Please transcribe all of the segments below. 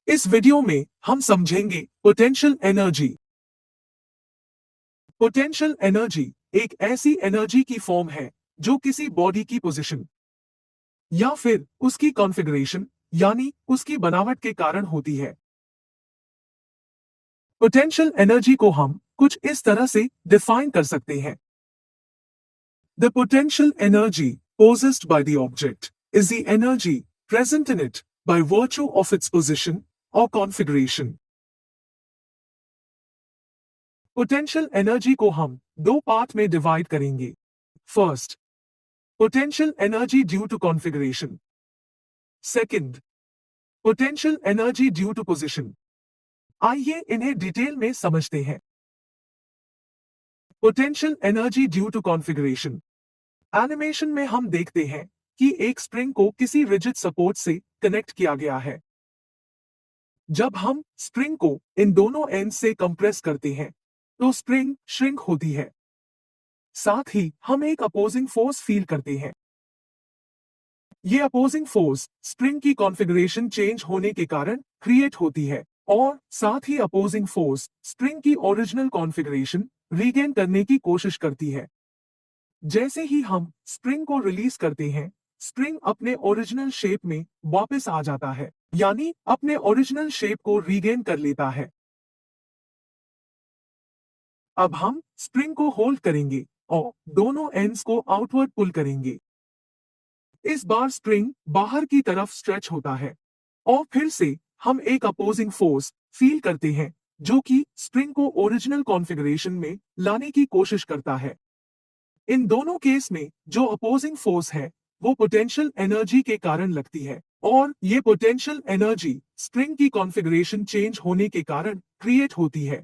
इस वीडियो में हम समझेंगे पोटेंशियल एनर्जी। पोटेंशियल एनर्जी एक ऐसी एनर्जी की फॉर्म है जो किसी बॉडी की पोजीशन या फिर उसकी कॉन्फ़िगरेशन यानी उसकी बनावट के कारण होती है। पोटेंशियल एनर्जी को हम कुछ इस तरह से डिफाइन कर सकते हैं। The potential energy possessed by the object is the energy present in it by virtue of its position or configuration. Potential energy को हम दो पार्ट में डिवाइड करेंगे। First, potential energy due to configuration. Second, potential energy due to position. आइए इन्हें detail में समझते हैं। Potential energy due to configuration. Animation में हम देखते हैं कि एक स्प्रिंग को किसी रिजिड सपोर्ट से कनेक्ट किया गया है। जब हम स्प्रिंग को इन दोनों एंड से कंप्रेस करते हैं तो स्प्रिंग श्रिंक होती है। साथ ही हम एक अपोजिंग फोर्स फील करते हैं। ये अपोजिंग फोर्स स्प्रिंग की कॉन्फ़िगरेशन चेंज होने के कारण क्रिएट होती है और साथ ही अपोजिंग फोर्स स्प्रिंग की ओरिजिनल कॉन्फ़िगरेशन रीगेन करने की कोशिश करती है। जैसे ही हम स्प्रिंग को रिलीज करते हैं, स्प्रिंग अपने ओरिजिनल शेप में वापस आ जाता है, यानी अपने ओरिजिनल शेप को रीगेन कर लेता है। अब हम स्प्रिंग को होल्ड करेंगे और दोनों एंड्स को आउटवर्ड पुल करेंगे। इस बार स्प्रिंग बाहर की तरफ स्ट्रेच होता है और फिर से हम एक अपोजिंग फोर्स फील करते हैं जो कि स्प्रिंग को ओरिजिनल कॉन्फ़िगरेशन में लाने की कोशिश करता है। इन दोनों केस में जो अपोजिंग फोर्स है वो पोटेंशियल एनर्जी के कारण लगती है और ये पोटेंशियल एनर्जी स्प्रिंग की कॉन्फ़िगरेशन चेंज होने के कारण क्रिएट होती है।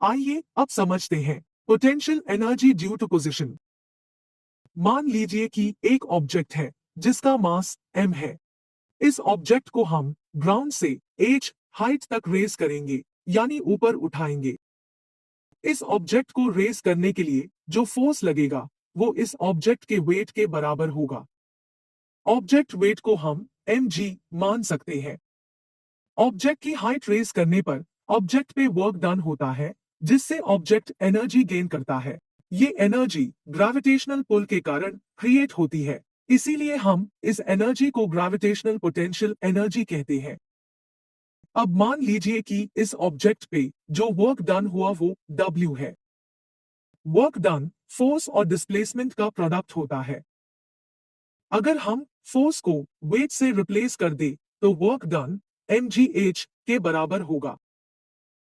आइए अब समझते हैं potential energy due to position. मान लीजिए कि एक ऑब्जेक्ट है जिसका मास m है। इस ऑब्जेक्ट को हम ग्राउंड से h हाइट तक रेज करेंगे यानी ऊपर उठाएंगे। इस ऑब्जेक्ट को रेज करने के लिए जो फोर्स लगेगा वो इस ऑब्जेक्ट के वेट के बराबर होगा। ऑब्जेक्ट वेट को हम mg मान सकते हैं। ऑब्जेक्ट की हाइट रेज करने पर ऑब्जेक्ट पे वर्क डन होता है जिससे ऑब्जेक्ट एनर्जी गेन करता है। ये एनर्जी ग्रेविटेशनल पुल के कारण क्रिएट होती है, इसीलिए हम इस एनर्जी को ग्रेविटेशनल पोटेंशियल एनर्जी कहते हैं। अब मान लीजिए कि इस ऑब्जेक्ट पे जो वर्क डन हुआ वो W है। वर्क डन फोर्स और डिस्प्लेसमेंट का प्रोडक्ट होता है। अगर हम फोर्स को वेट से रिप्लेस कर दे तो वर्क डन mgh के बराबर होगा।